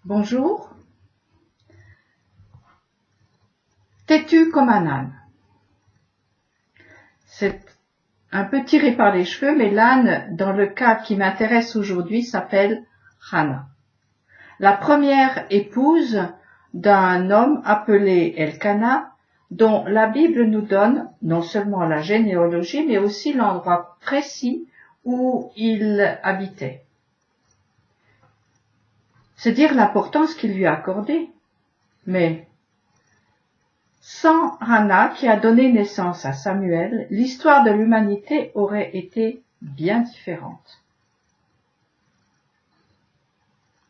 Bonjour. Têtu comme un âne. C'est un peu tiré par les cheveux, mais l'âne, dans le cas qui m'intéresse aujourd'hui, s'appelle Hannah, la première épouse d'un homme appelé Elkana, dont la Bible nous donne non seulement la généalogie, mais aussi l'endroit précis où il habitait. C'est dire l'importance qu'il lui a accordée. Mais sans Hannah qui a donné naissance à Samuel, l'histoire de l'humanité aurait été bien différente.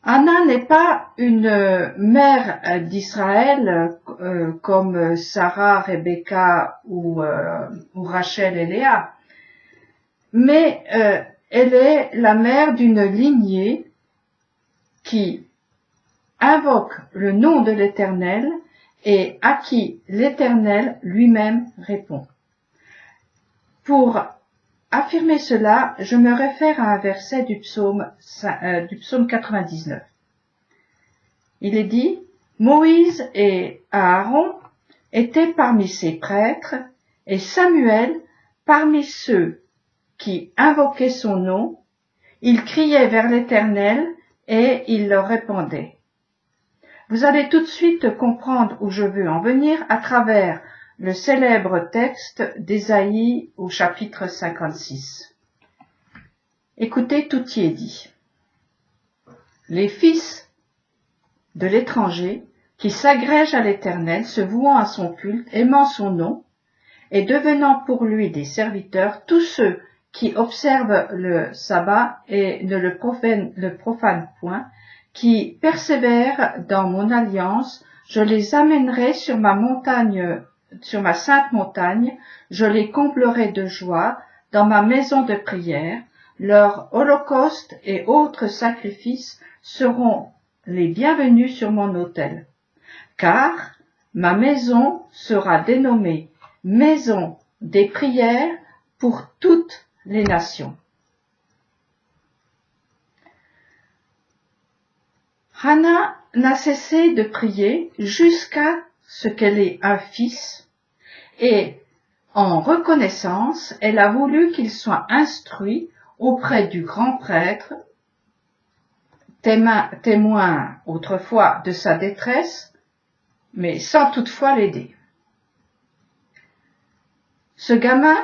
Hannah n'est pas une mère d'Israël comme Sarah, Rebecca ou Rachel et Léa, mais elle est la mère d'une lignée qui invoque le nom de l'Éternel et à qui l'Éternel lui-même répond. Pour affirmer cela, je me réfère à un verset du psaume 99. Il est dit « Moïse et Aaron étaient parmi ses prêtres et Samuel parmi ceux qui invoquaient son nom. Ils criaient vers l'Éternel et il leur répondait. » Vous allez tout de suite comprendre où je veux en venir à travers le célèbre texte d'Ésaïe au chapitre 56. Écoutez, tout y est dit. Les fils de l'étranger qui s'agrègent à l'Éternel, se vouant à son culte, aimant son nom, et devenant pour lui des serviteurs, tous ceux qui observent le sabbat et ne le profanent point, qui persévèrent dans mon alliance, je les amènerai sur ma montagne, sur ma sainte montagne, je les comblerai de joie dans ma maison de prière, leurs holocaustes et autres sacrifices seront les bienvenus sur mon autel. Car ma maison sera dénommée maison des prières pour toutes les nations. Hannah n'a cessé de prier jusqu'à ce qu'elle ait un fils et, en reconnaissance, elle a voulu qu'il soit instruit auprès du grand prêtre, témoin autrefois de sa détresse, mais sans toutefois l'aider. Ce gamin,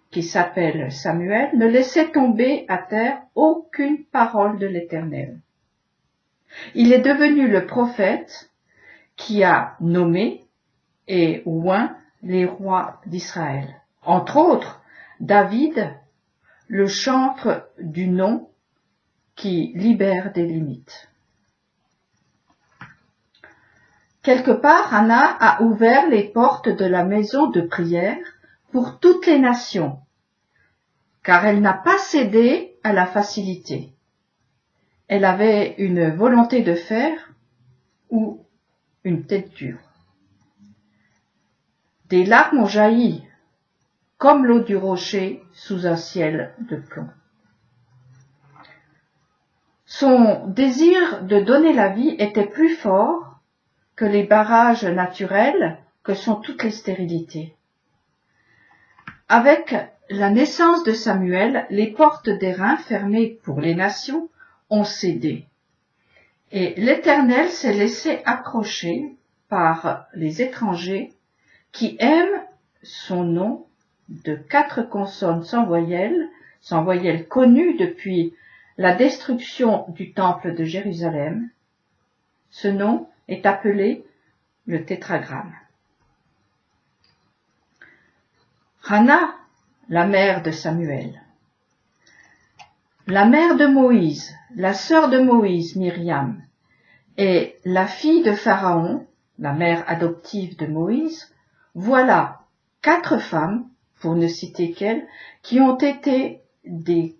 qui s'appelle Samuel, ne laissait tomber à terre aucune parole de l'Éternel. Il est devenu le prophète qui a nommé et oint les rois d'Israël. Entre autres, David, le chantre du nom qui libère des limites. Quelque part, Hannah a ouvert les portes de la maison de prière pour toutes les nations, car elle n'a pas cédé à la facilité. Elle avait une volonté de fer ou une tête dure. Des larmes ont jailli, comme l'eau du rocher sous un ciel de plomb. Son désir de donner la vie était plus fort que les barrages naturels que sont toutes les stérilités. Avec la naissance de Samuel, les portes d'airain fermées pour les nations ont cédé. Et l'Éternel s'est laissé accrocher par les étrangers qui aiment son nom de 4 consonnes sans voyelles connues depuis la destruction du temple de Jérusalem. Ce nom est appelé le tétragramme. Hannah, la mère de Samuel. La mère de Moïse, la sœur de Moïse, Myriam, et la fille de Pharaon, la mère adoptive de Moïse, voilà 4 femmes, pour ne citer qu'elles, qui ont été des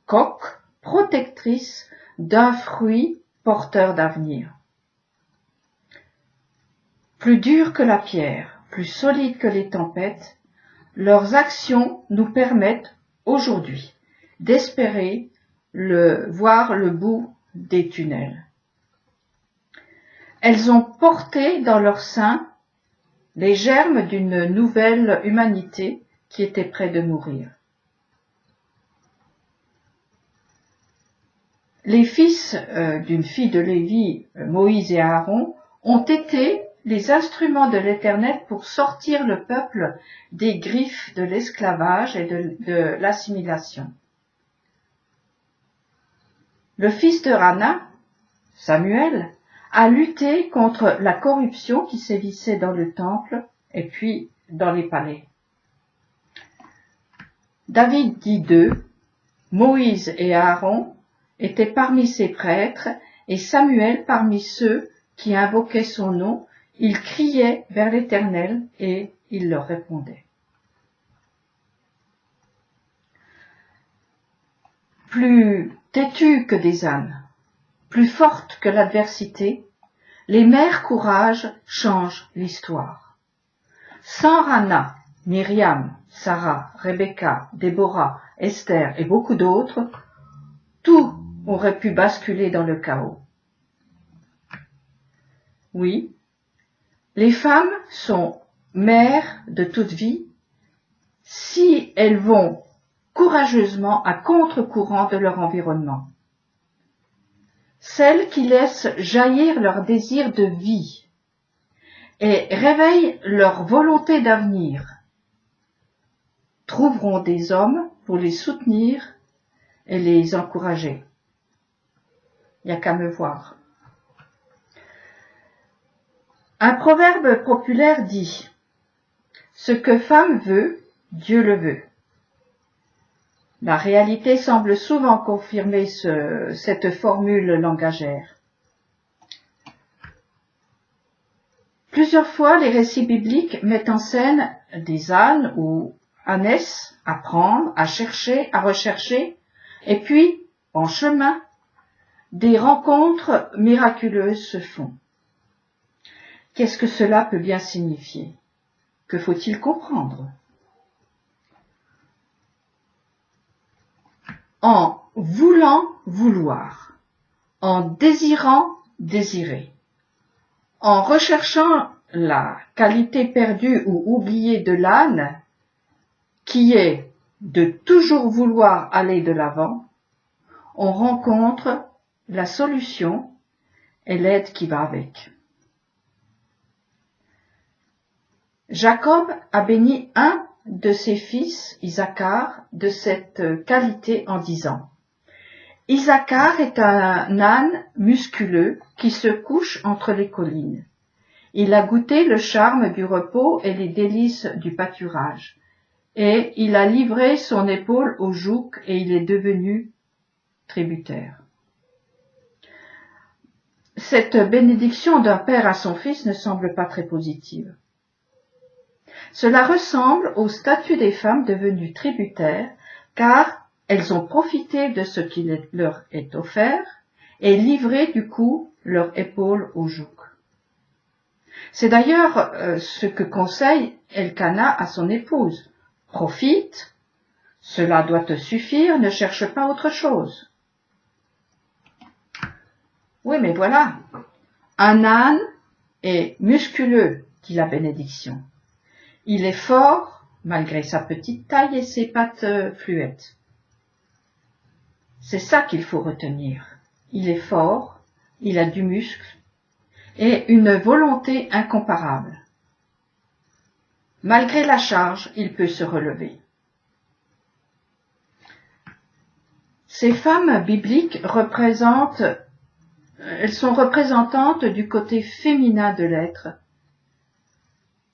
coques protectrices d'un fruit porteur d'avenir. Plus dures que la pierre, plus solides que les tempêtes, leurs actions nous permettent aujourd'hui d'espérer voir le bout des tunnels. elles ont porté dans leur sein les germes d'une nouvelle humanité qui était près de mourir. Les fils d'une fille de Lévi, Moïse et Aaron, ont été les instruments de l'Éternel pour sortir le peuple des griffes de l'esclavage et de l'assimilation. Le fils de Hana, Samuel, a lutté contre la corruption qui sévissait dans le temple et puis dans les palais. David dit d'eux, Moïse et Aaron étaient parmi ses prêtres et Samuel parmi ceux qui invoquaient son nom. Il criait vers l'Éternel et il leur répondait. Plus têtues que des ânes, plus fortes que l'adversité, les mères courage changent l'histoire. Sans Hana, Myriam, Sarah, Rebecca, Déborah, Esther et beaucoup d'autres, tout aurait pu basculer dans le chaos. Oui, les femmes sont mères de toute vie si elles vont courageusement à contre-courant de leur environnement. Celles qui laissent jaillir leur désir de vie et réveillent leur volonté d'avenir trouveront des hommes pour les soutenir et les encourager. Il n'y a qu'à me voir. Un proverbe populaire dit « Ce que femme veut, Dieu le veut ». La réalité semble souvent confirmer cette formule langagère. Plusieurs fois, les récits bibliques mettent en scène des ânes ou ânesses à prendre, à chercher, à rechercher, et puis, en chemin, des rencontres miraculeuses se font. Qu'est-ce que cela peut bien signifier? Que faut-il comprendre? En voulant vouloir, en désirant désirer, en recherchant la qualité perdue ou oubliée de l'âne, qui est de toujours vouloir aller de l'avant, on rencontre la solution et l'aide qui va avec. Jacob a béni un de ses fils, Isaacar, de cette qualité en disant « Isaacar est un âne musculeux qui se couche entre les collines. Il a goûté le charme du repos et les délices du pâturage, et il a livré son épaule au joug et il est devenu tributaire. » Cette bénédiction d'un père à son fils ne semble pas très positive. Cela ressemble au statut des femmes devenues tributaires, car elles ont profité de ce qui leur est offert et livré du coup leur épaule au joug. C'est d'ailleurs ce que conseille Elkana à son épouse. Profite, cela doit te suffire, ne cherche pas autre chose. Oui, mais voilà, un âne est musculeux, dit la bénédiction. Il est fort, malgré sa petite taille et ses pattes fluettes. C'est ça qu'il faut retenir. Il est fort, il a du muscle et une volonté incomparable. Malgré la charge, il peut se relever. Ces femmes bibliques elles sont représentantes du côté féminin de l'être.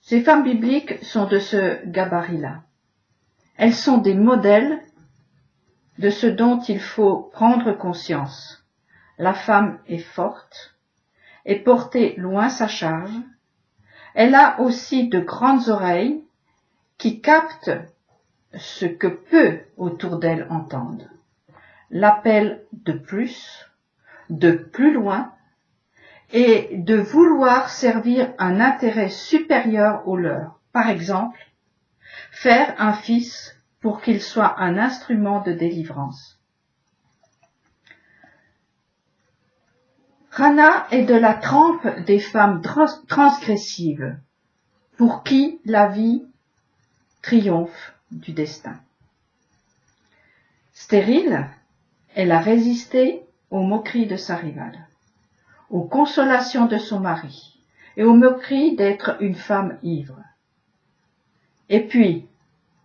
Ces femmes bibliques sont de ce gabarit-là. Elles sont des modèles de ce dont il faut prendre conscience. La femme est forte et porter loin sa charge. Elle a aussi de grandes oreilles qui captent ce que peu autour d'elle entendent. L'appel de plus loin, et de vouloir servir un intérêt supérieur au leur. Par exemple, faire un fils pour qu'il soit un instrument de délivrance. Hannah est de la trempe des femmes transgressives, pour qui la vie triomphe du destin. Stérile, elle a résisté aux moqueries de sa rivale, aux consolations de son mari et aux moqueries d'être une femme ivre. Et puis,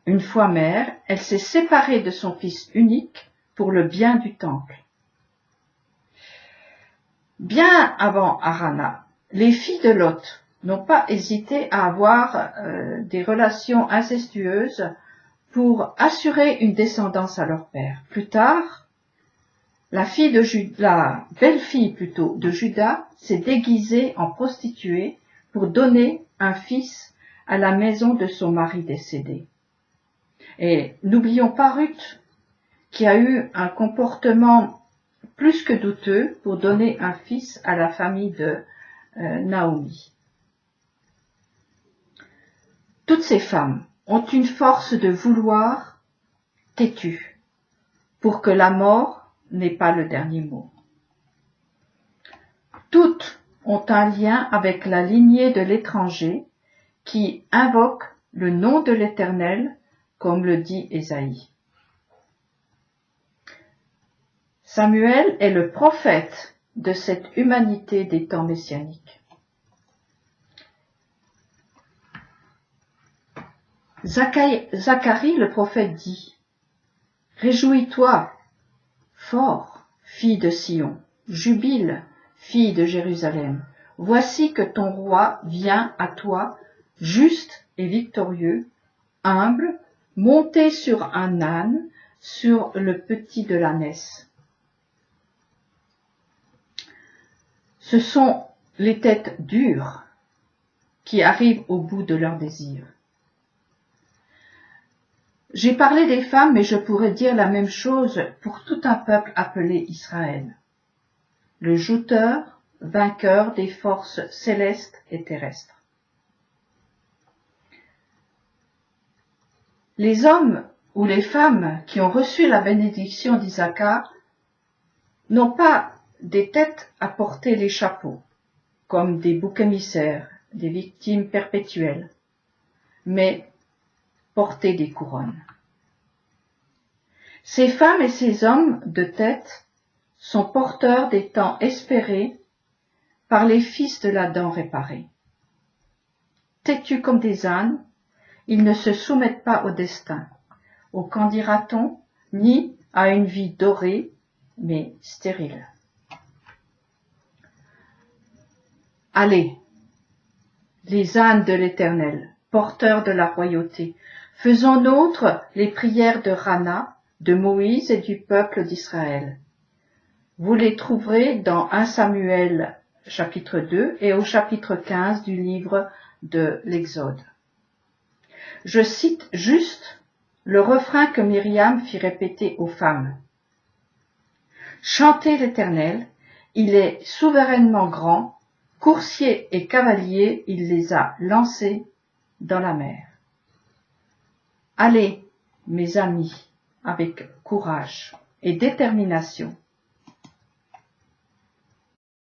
une fois mère, elle s'est séparée de son fils unique pour le bien du temple. Bien avant Hannah, les filles de Lot n'ont pas hésité à avoir des relations incestueuses pour assurer une descendance à leur père. Plus tard, la belle-fille plutôt de Juda s'est déguisée en prostituée pour donner un fils à la maison de son mari décédé. Et n'oublions pas Ruth, qui a eu un comportement plus que douteux pour donner un fils à la famille de Naomi. Toutes ces femmes ont une force de vouloir têtue pour que la mort n'ait pas le dernier mot. Toutes ont un lien avec la lignée de l'étranger qui invoque le nom de l'Éternel, comme le dit Ésaïe. Samuel est le prophète de cette humanité des temps messianiques. Zacharie le prophète dit : Réjouis-toi, fort, fille de Sion, jubile, fille de Jérusalem. Voici que ton roi vient à toi, juste et victorieux, humble, monté sur un âne, sur le petit de l'ânesse. Ce sont les têtes dures qui arrivent au bout de leur désir. J'ai parlé des femmes, mais je pourrais dire la même chose pour tout un peuple appelé Israël. Le jouteur, vainqueur des forces célestes et terrestres. Les hommes ou les femmes qui ont reçu la bénédiction d'Isaacar n'ont pas des têtes à porter les chapeaux, comme des boucs émissaires, des victimes perpétuelles, mais porter des couronnes. Ces femmes et ces hommes de tête sont porteurs des temps espérés par les fils de l'Adam réparé. Têtus comme des ânes, ils ne se soumettent pas au destin, au qu'en dira-t-on, ni à une vie dorée, mais stérile. Allez, les ânes de l'Éternel, porteurs de la royauté, faisons nôtres les prières de Hannah, de Moïse et du peuple d'Israël. Vous les trouverez dans 1 Samuel chapitre 2 et au chapitre 15 du livre de l'Exode. Je cite juste le refrain que Myriam fit répéter aux femmes. Chantez l'Éternel, il est souverainement grand, coursier et cavalier, il les a lancés dans la mer. Allez, mes amis, avec courage et détermination,